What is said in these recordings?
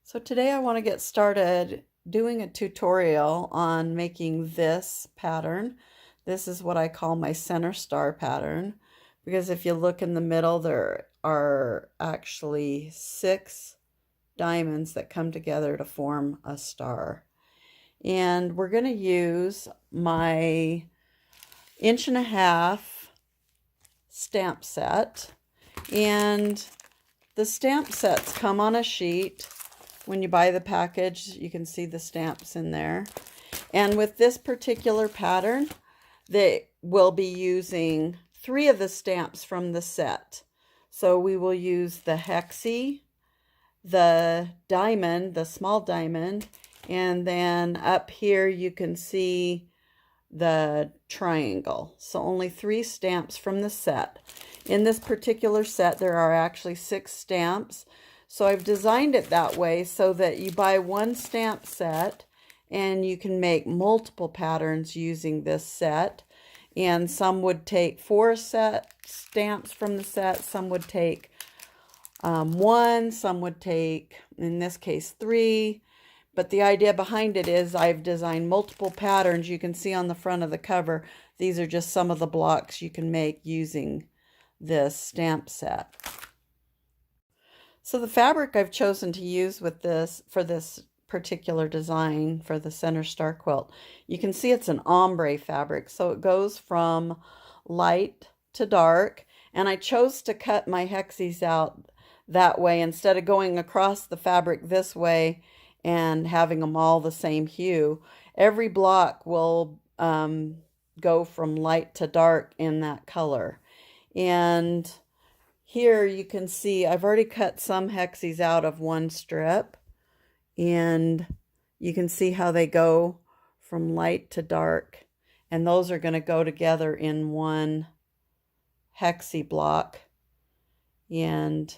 So today I want to get started doing a tutorial on making this pattern. This is what I call my center star pattern, because if you look in the middle, there are actually 6 diamonds that come together to form a star. And we're going to use my 1.5" stamp set. And the stamp sets come on a sheet. When you buy the package, you can see the stamps in there. And with this particular pattern, they will be using 3 of the stamps from the set. So we will use the hexie, the diamond, the small diamond, and then up here you can see the triangle. So only 3 stamps from the set. In this particular set, there are actually 6 stamps. So I've designed it that way so that you buy one stamp set and you can make multiple patterns using this set. And some would take 4 stamps from the set, some would take 1, some would take, in this case, 3. But the idea behind it is I've designed multiple patterns. You can see on the front of the cover, these are just some of the blocks you can make using this stamp set. So the fabric I've chosen to use with this, for this particular design for the Center Star Quilt, you can see it's an ombre fabric. So it goes from light to dark. And I chose to cut my hexies out that way instead of going across the fabric this way and having them all the same hue. Every block will go from light to dark in that color. And here you can see I've already cut some hexies out of one strip, and you can see how they go from light to dark, and those are going to go together in one hexie block. And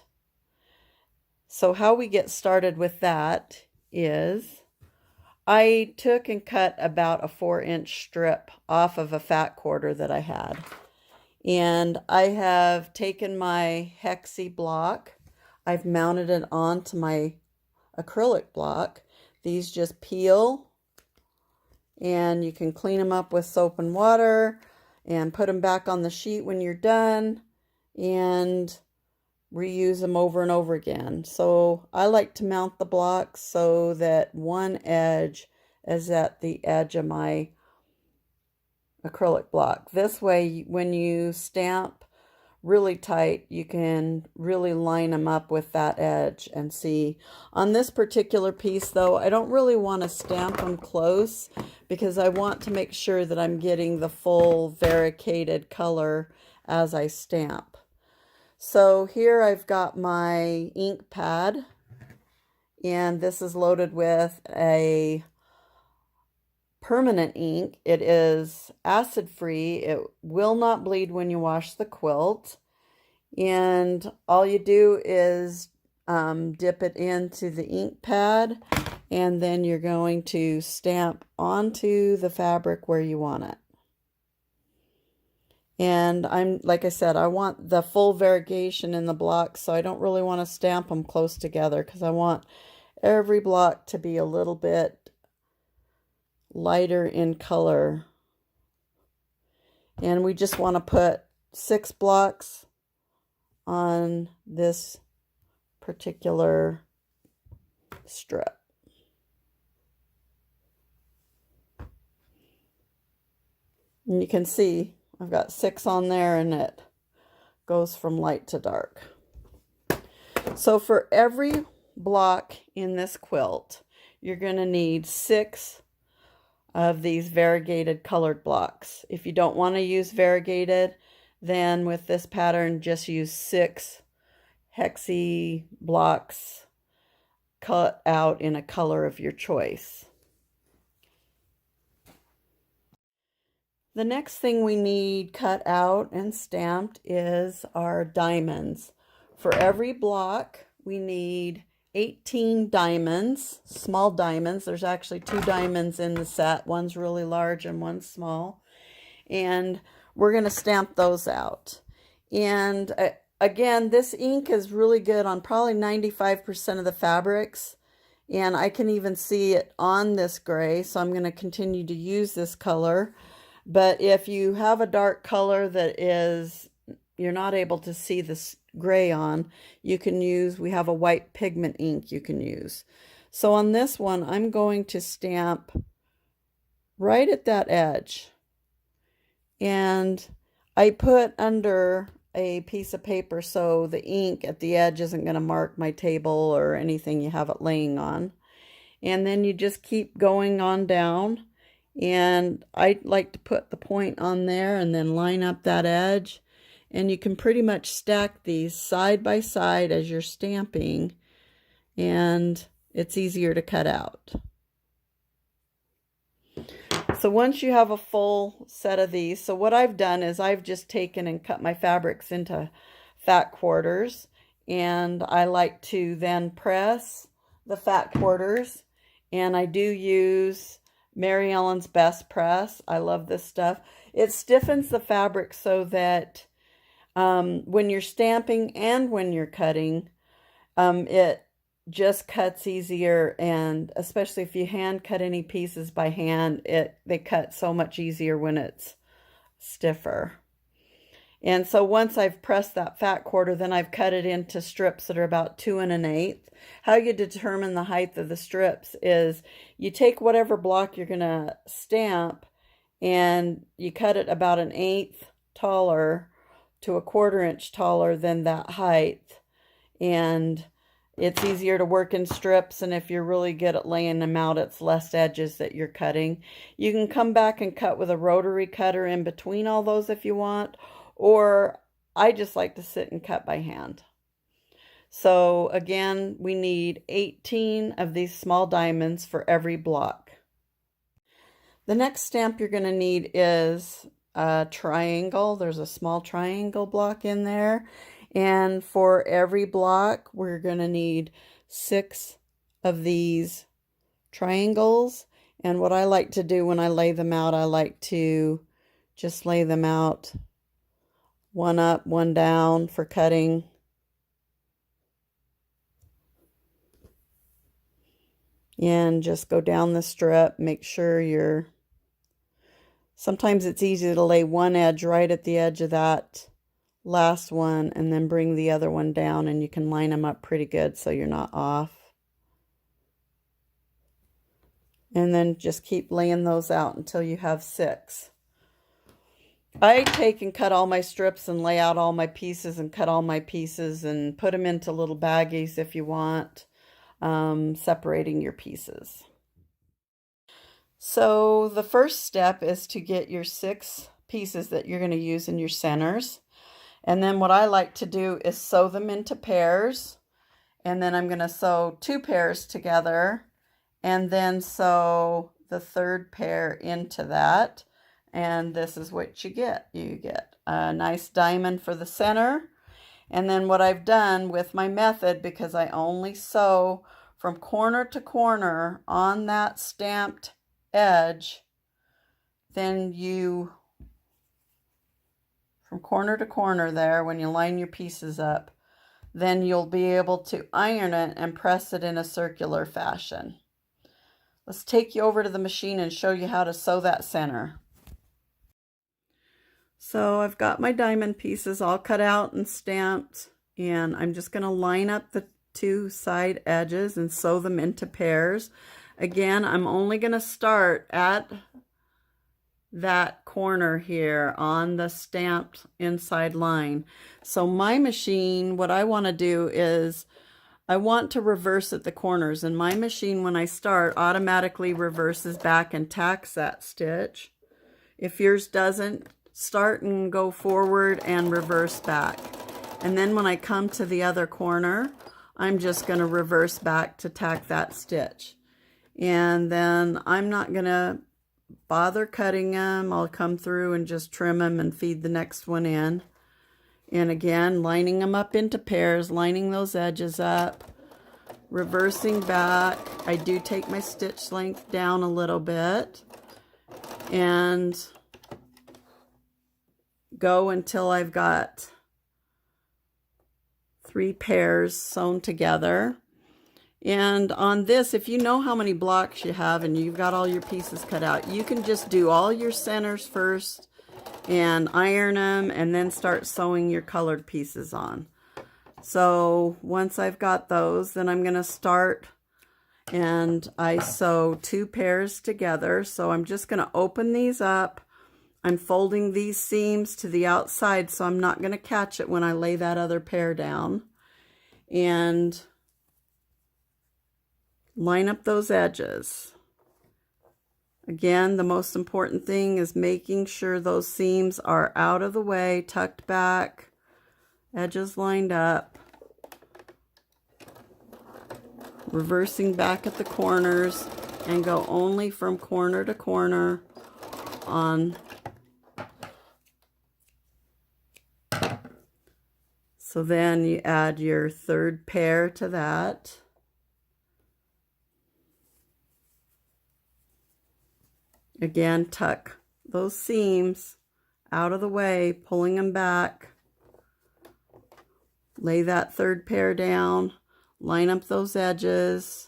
so how we get started with that is I took and cut about a 4-inch strip off of a fat quarter that I had. And I have taken my hexie block, I've mounted it onto my acrylic block. These just peel, and you can clean them up with soap and water and put them back on the sheet when you're done and reuse them over and over again. So I like to mount the blocks so that one edge is at the edge of my acrylic block. This way, when you stamp really tight, you can really line them up with that edge and see. On this particular piece though, I don't really want to stamp them close because I want to make sure that I'm getting the full variegated color as I stamp. So here I've got my ink pad, and this is loaded with a permanent ink. It is acid free. It will not bleed when you wash the quilt. And all you do is dip it into the ink pad, and then you're going to stamp onto the fabric where you want it. And like I said, I want the full variegation in the blocks, so I don't really want to stamp them close together because I want every block to be a little bit lighter in color. And we just want to put 6 blocks on this particular strip. And you can see I've got 6 on there, and it goes from light to dark. So for every block in this quilt, you're going to need 6 of these variegated colored blocks. If you don't want to use variegated, then with this pattern, just use 6 hexie blocks cut out in a color of your choice. The next thing we need cut out and stamped is our diamonds. For every block, we need 18 diamonds, small diamonds. There's actually 2 diamonds in the set. One's really large and one's small. And we're going to stamp those out. And again, this ink is really good on probably 95% of the fabrics. And I can even see it on this gray, so I'm going to continue to use this color. But if you have a dark color that is, you're not able to see this gray on, you can use, we have a white pigment ink you can use. So on this one, I'm going to stamp right at that edge. And I put under a piece of paper so the ink at the edge isn't going to mark my table or anything you have it laying on. And then you just keep going on down. And I like to put the point on there and then line up that edge. And you can pretty much stack these side by side as you're stamping, and it's easier to cut out. So once you have a full set of these, so what I've done is I've just taken and cut my fabrics into fat quarters, and I like to then press the fat quarters, and I do use Mary Ellen's Best Press. I love this stuff. It stiffens the fabric so that when you're stamping and when you're cutting, it just cuts easier, and especially if you hand cut any pieces by hand, they cut so much easier when it's stiffer. And so once I've pressed that fat quarter, then I've cut it into strips that are about 2 1/8. How you determine the height of the strips is you take whatever block you're going to stamp and you cut it about 1/8 taller to 1/4 inch taller than that height. And it's easier to work in strips, and if you're really good at laying them out, it's less edges that you're cutting. You can come back and cut with a rotary cutter in between all those if you want, or I just like to sit and cut by hand. So again, we need 18 of these small diamonds for every block. The next stamp you're going to need is a triangle. There's a small triangle block in there. And for every block, we're going to need 6 of these triangles. And what I like to do when I lay them out, I like to just lay them out one up, one down for cutting. And just go down the strip, make sure you're... Sometimes it's easy to lay one edge right at the edge of that last one and then bring the other one down, and you can line them up pretty good so you're not off. And then just keep laying those out until you have 6. I take and cut all my strips and lay out all my pieces and cut all my pieces and put them into little baggies if you want, separating your pieces. So the first step is to get your 6 pieces that you're going to use in your centers. And then what I like to do is sew them into pairs. And then I'm going to sew 2 pairs together and then sew the 3rd pair into that. And this is what you get. You get a nice diamond for the center. And then what I've done with my method, because I only sew from corner to corner on that stamped edge, then you, from corner to corner there, when you line your pieces up, then you'll be able to iron it and press it in a circular fashion. Let's take you over to the machine and show you how to sew that center. So I've got my diamond pieces all cut out and stamped, and I'm just going to line up the 2 side edges and sew them into pairs. Again, I'm only going to start at that corner here on the stamped inside line. So my machine, what I want to do is I want to reverse at the corners, and my machine, when I start, automatically reverses back and tacks that stitch. If yours doesn't, start and go forward and reverse back. And then when I come to the other corner, I'm just going to reverse back to tack that stitch. And then I'm not going to bother cutting them. I'll come through and just trim them and feed the next one in. And again, lining them up into pairs, lining those edges up, reversing back. I do take my stitch length down a little bit and go until I've got 3 pairs sewn together. And on this, if you know how many blocks you have and you've got all your pieces cut out, you can just do all your centers first and iron them and then start sewing your colored pieces on. So once I've got those, then I'm going to start, and I sew 2 pairs together. So I'm just going to open these up. I'm folding these seams to the outside, so I'm not going to catch it when I lay that other pair down. And line up those edges. Again, the most important thing is making sure those seams are out of the way, tucked back, edges lined up. Reversing back at the corners, and go only from corner to corner on. So then you add your 3rd pair to that. Again, tuck those seams out of the way, pulling them back. Lay that 3rd pair down, line up those edges,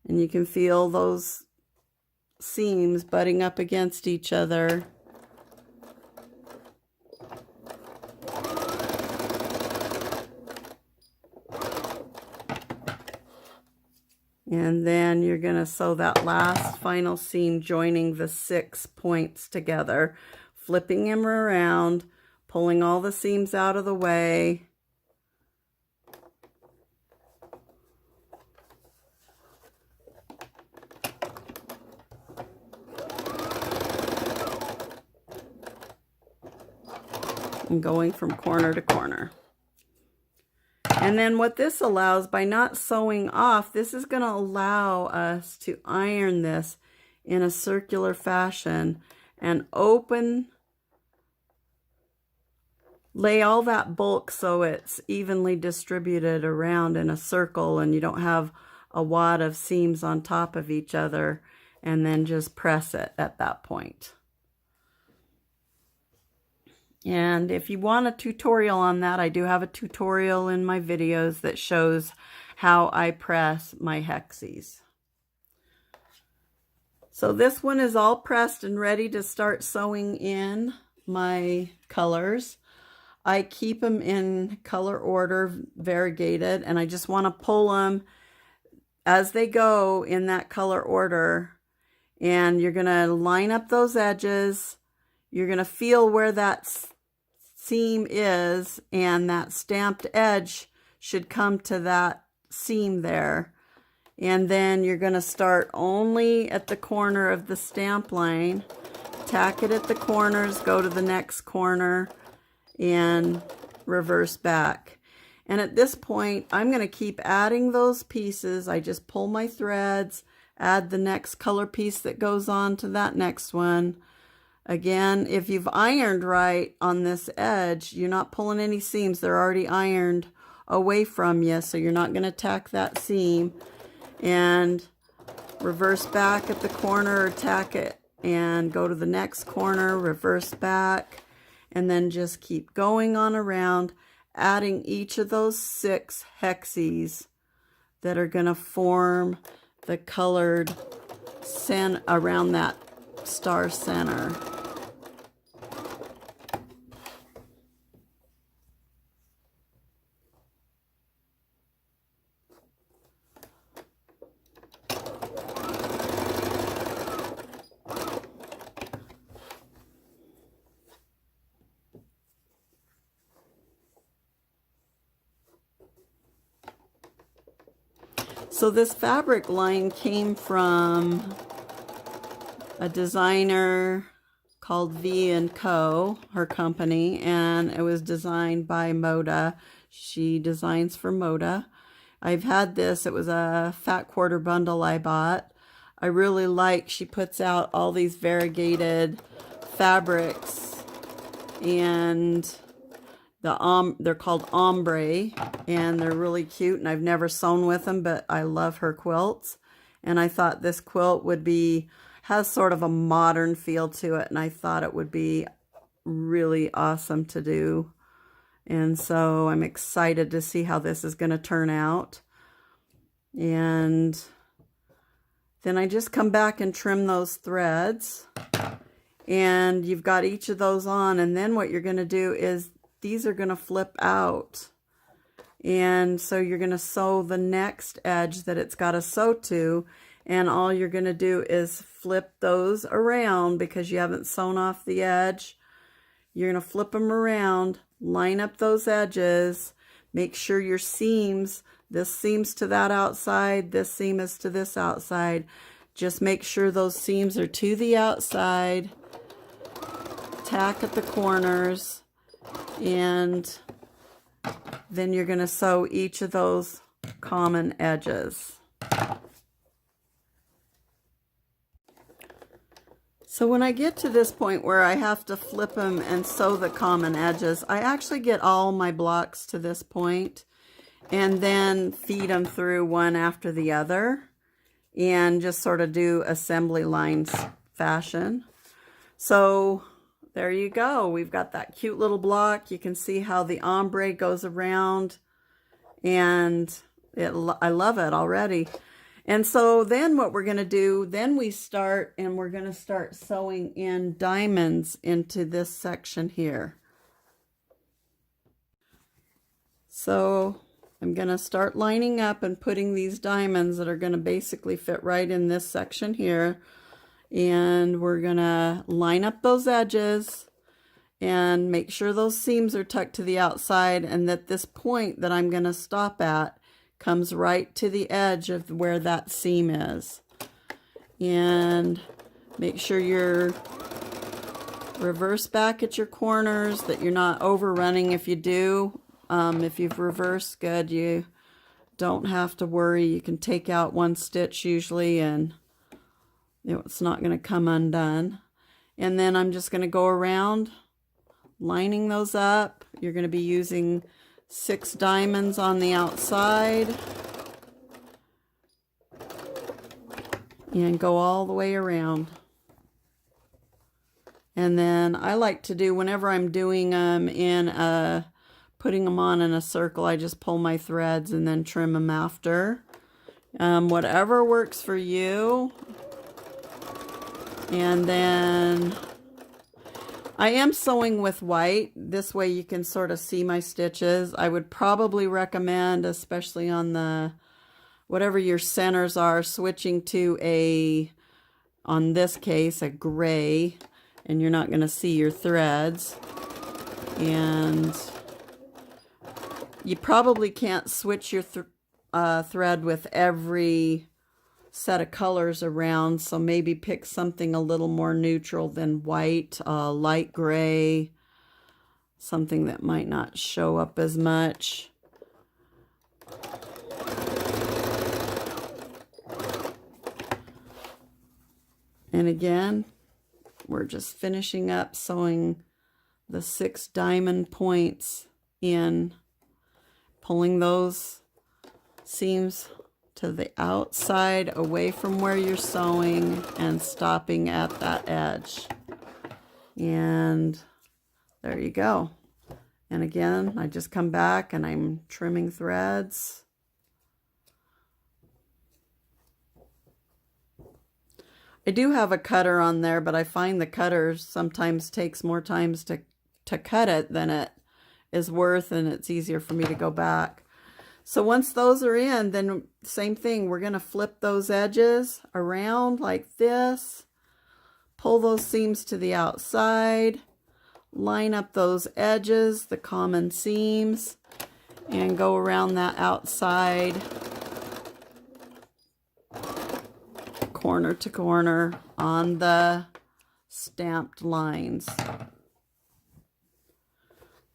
and you can feel those seams butting up against each other. And then you're going to sew that last final seam, joining the 6 points together, flipping them around, pulling all the seams out of the way. And going from corner to corner. And then what this allows, by not sewing off, this is going to allow us to iron this in a circular fashion and lay all that bulk so it's evenly distributed around in a circle, and you don't have a wad of seams on top of each other, and then just press it at that point. And if you want a tutorial on that, I do have a tutorial in my videos that shows how I press my hexies. So this one is all pressed and ready to start sewing in my colors. I keep them in color order, variegated, and I just want to pull them as they go in that color order. And you're going to line up those edges. You're going to feel where that seam is, and that stamped edge should come to that seam there. And then you're going to start only at the corner of the stamp line, tack it at the corners, go to the next corner, and reverse back. And at this point, I'm going to keep adding those pieces. I just pull my threads, add the next color piece that goes on to that next one. Again, if you've ironed right on this edge, you're not pulling any seams. They're already ironed away from you, so you're not going to tack that seam. And reverse back at the corner, or tack it, and go to the next corner, reverse back, and then just keep going on around, adding each of those 6 hexies that are going to form the colored around that star center. So this fabric line came from a designer called V&Co, her company, and it was designed by Moda. She designs for Moda. I've had this. It was a fat quarter bundle I bought. I really like, she puts out all these variegated fabrics, and they're called ombre, and they're really cute, and I've never sewn with them, but I love her quilts. And I thought this quilt has sort of a modern feel to it, and I thought it would be really awesome to do. And so I'm excited to see how this is going to turn out. And then I just come back and trim those threads. And you've got each of those on, and then what you're going to do is these are going to flip out. And so you're going to sew the next edge that it's got to sew to, and all you're going to do is flip those around because you haven't sewn off the edge. You're going to flip them around, line up those edges, make sure your seams, this seam's to that outside, this seam is to this outside. Just make sure those seams are to the outside. Tack at the corners, and then you're going to sew each of those common edges. So when I get to this point where I have to flip them and sew the common edges, I actually get all my blocks to this point and then feed them through one after the other and just sort of do assembly lines fashion. So there you go. We've got that cute little block. You can see how the ombre goes around, and I love it already. And so then what we're going to do, then we're going to start sewing in diamonds into this section here. So I'm going to start lining up and putting these diamonds that are going to basically fit right in this section here. And we're going to line up those edges and make sure those seams are tucked to the outside, and that this point that I'm going to stop at comes right to the edge of where that seam is. And make sure you're reverse back at your corners, that you're not overrunning. If you do, if you've reversed good, you don't have to worry. You can take out one stitch usually, and it's not going to come undone. And then I'm just going to go around lining those up. You're going to be using 6 diamonds on the outside and go all the way around. And then I like to do, whenever I'm doing them putting them on in a circle, I just pull my threads and then trim them after. Whatever works for you. And then I am sewing with white. This way you can sort of see my stitches. I would probably recommend, especially on the, whatever your centers are, switching to on this case, a gray, and you're not going to see your threads. And you probably can't switch your thread with every set of colors around, so maybe pick something a little more neutral than white, light gray, something that might not show up as much. And again, we're just finishing up sewing the 6 diamond points in, pulling those seams to the outside away from where you're sewing and stopping at that edge. And there you go. And again, I just come back and I'm trimming threads. I do have a cutter on there, but I find the cutter sometimes takes more times to cut it than it is worth, and it's easier for me to go back. So once those are in, then same thing, we're going to flip those edges around like this, pull those seams to the outside, line up those edges, the common seams, and go around that outside corner to corner on the stamped lines.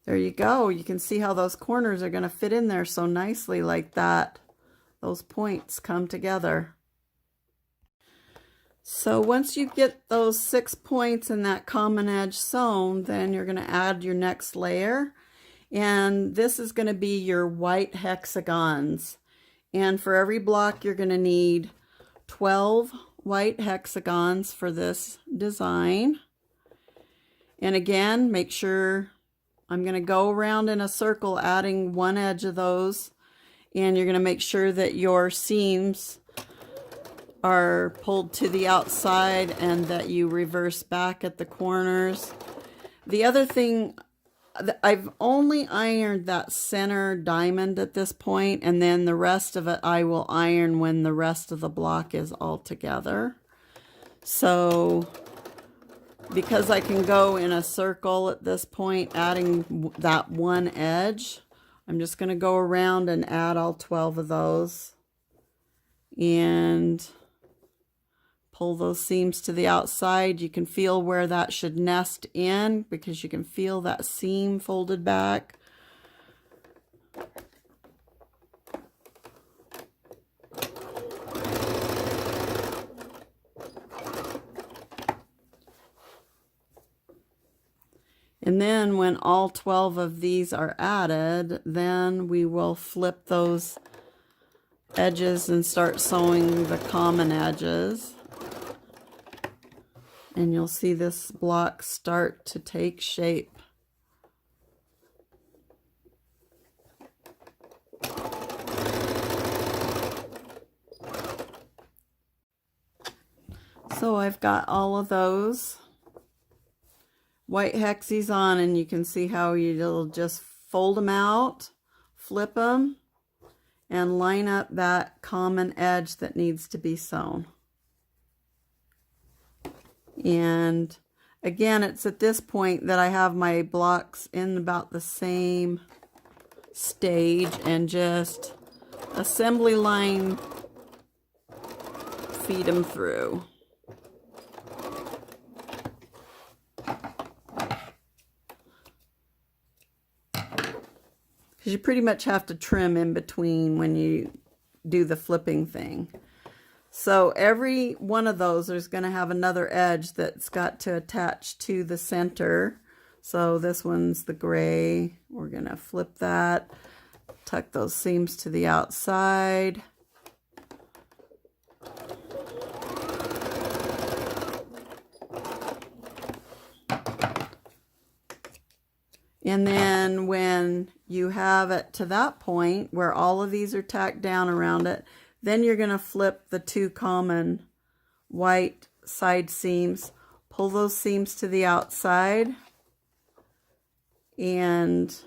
There you go. You can see how those corners are going to fit in there so nicely like that. Those points come together. So once you get those 6 points in that common edge sewn, then you're going to add your next layer. And this is going to be your white hexagons. And for every block, you're going to need 12 white hexagons for this design. And again, make sure I'm going to go around in a circle, adding one edge of those, And you're going to make sure that your seams are pulled to the outside and that you reverse back at the corners. The other thing, I've only ironed that center diamond at this point, and then the rest of it I will iron when the rest of the block is all together. So because I can go in a circle at this point, adding that one edge, I'm just going to go around and add all 12 of those and pull those seams to the outside. You can feel where that should nest in because you can feel that seam folded back. And then when all 12 of these are added, then we will flip those edges and start sewing the common edges. And you'll see this block start to take shape. So I've got all of those white hexes on, and you can see how you'll just fold them out, flip them, and line up that common edge that needs to be sewn. And again, it's at this point that I have my blocks in about the same stage, and just assembly line feed them through. Because you pretty much have to trim in between when you do the flipping thing. So every one of those is going to have another edge that's got to attach to the center. So this one's the gray. We're going to flip that, tuck those seams to the outside. And then when you have it to that point where all of these are tacked down around it, then you're going to flip the two common white side seams, pull those seams to the outside, and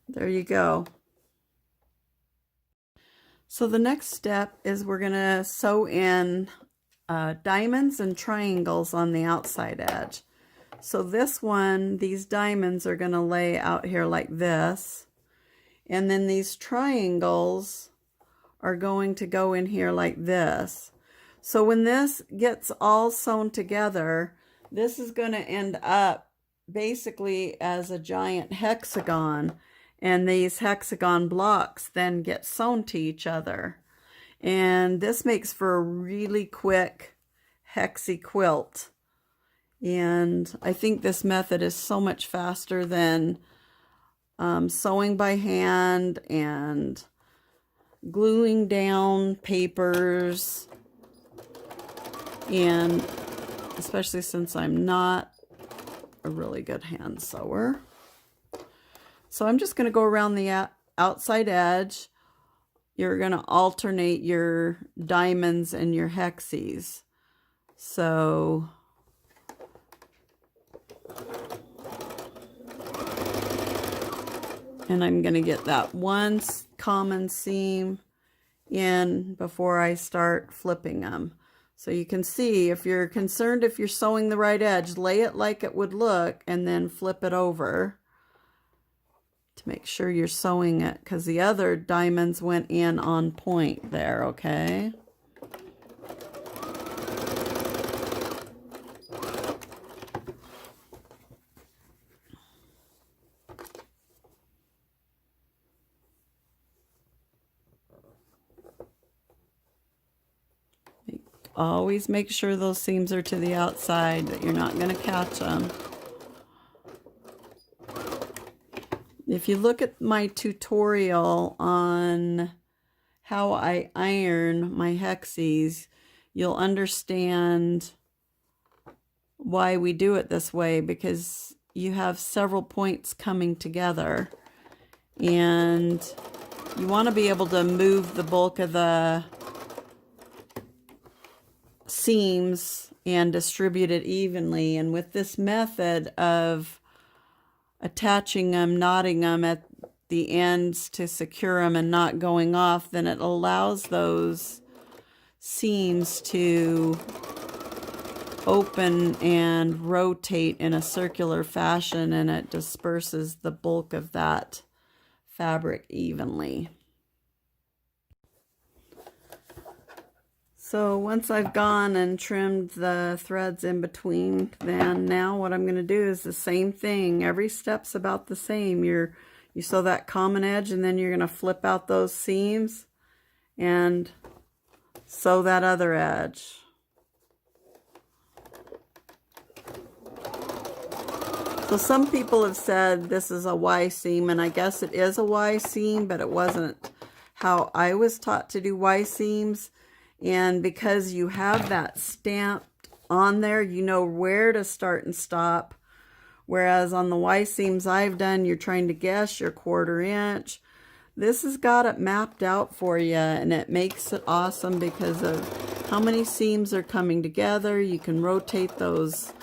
there you go. So the next step is we're going to sew in diamonds and triangles on the outside edge. So this one, these diamonds are going to lay out here like this. And then these triangles are going to go in here like this. So when this gets all sewn together, this is going to end up basically as a giant hexagon. And these hexagon blocks then get sewn to each other. And this makes for a really quick hexy quilt. And I think this method is so much faster than sewing by hand and gluing down papers. And especially since I'm not a really good hand sewer. So I'm just going to go around the outside edge. You're going to alternate your diamonds and your hexes. So and I'm going to get that one common seam in before I start flipping them. So you can see, if you're concerned if you're sewing the right edge, lay it like it would look and then flip it over to make sure you're sewing it, because the other diamonds went in on point there, okay? Always make sure those seams are to the outside, that you're not going to catch them. If you look at my tutorial on how I iron my hexes, you'll understand why we do it this way, because you have several points coming together and you want to be able to move the bulk of the seams and distribute it evenly. And with this method of attaching them, knotting them at the ends to secure them and not going off, then it allows those seams to open and rotate in a circular fashion, and it disperses the bulk of that fabric evenly. So once I've gone and trimmed the threads in between, then now what I'm going to do is the same thing. Every step's about the same. You sew that common edge, and then you're going to flip out those seams and sew that other edge. So some people have said this is a Y seam, and I guess it is a Y seam, but it wasn't how I was taught to do Y seams. And because you have that stamped on there, you know where to start and stop. Whereas on the Y seams I've done, you're trying to guess your 1/4 inch. This has got it mapped out for you, and it makes it awesome because of how many seams are coming together. You can rotate those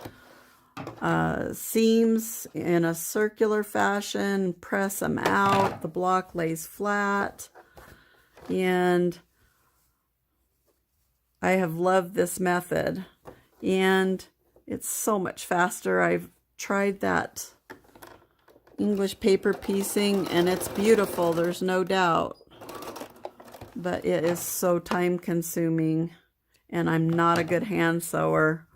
seams in a circular fashion, press them out, the block lays flat, and I have loved this method, and it's so much faster. I've tried that English paper piecing, and it's beautiful, there's no doubt, but it is so time consuming, and I'm not a good hand sewer,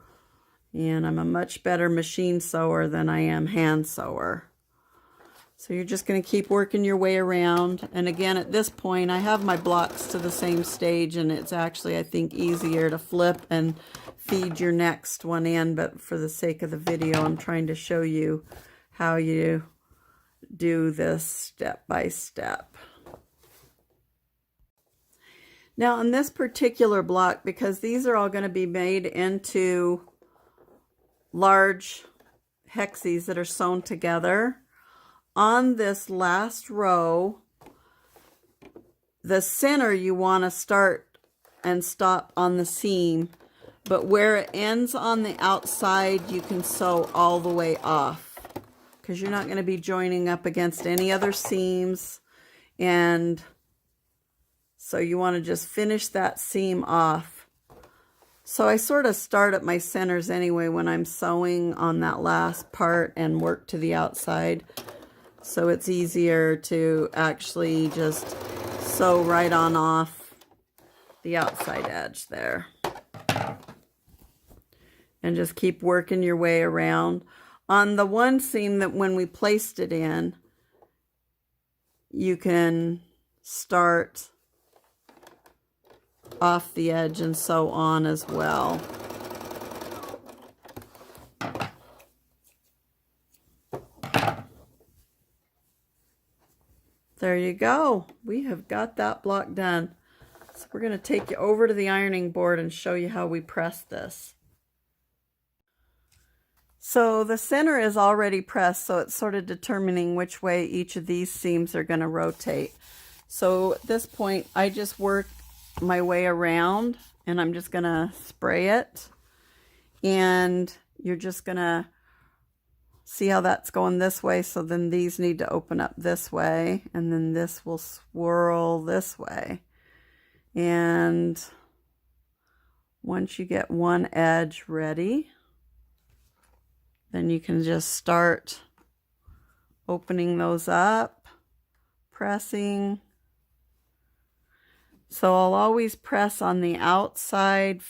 and I'm a much better machine sewer than I am hand sewer. So you're just going to keep working your way around. And again, at this point, I have my blocks to the same stage, and it's actually, I think, easier to flip and feed your next one in. But for the sake of the video, I'm trying to show you how you do this step by step. Now, on this particular block, because these are all going to be made into large hexes that are sewn together, on this last row, the center you want to start and stop on the seam, but where it ends on the outside, you can sew all the way off, because you're not going to be joining up against any other seams, and so you want to just finish that seam off. So I sort of start at my centers anyway when I'm sewing on that last part and work to the outside. So it's easier to actually just sew right on off the outside edge there. And just keep working your way around. On the one seam that when we placed it in, you can start off the edge and sew on as well. There you go. We have got that block done. So we're going to take you over to the ironing board and show you how we press this. So the center is already pressed, so it's sort of determining which way each of these seams are going to rotate. So at this point, I just work my way around, and I'm just going to spray it. And you're just going to see how that's going this way. So then these need to open up this way, and then this will swirl this way. And once you get one edge ready, then you can just start opening those up, pressing. So I'll always press on the outside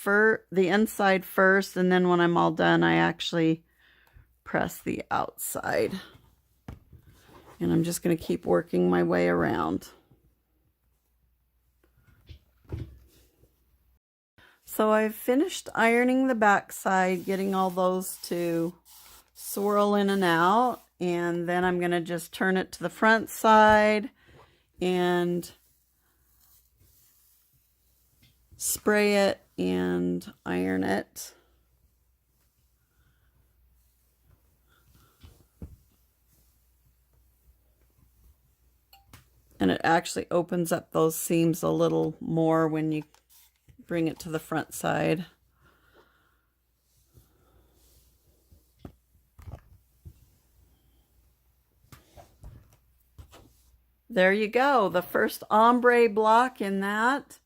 the inside first, and then when I'm all done, I actually press the outside. And I'm just going to keep working my way around. So I've finished ironing the back side, getting all those to swirl in and out, and then I'm going to just turn it to the front side and spray it and iron it. And it actually opens up those seams a little more when you bring it to the front side. There you go, the first ombre block in that.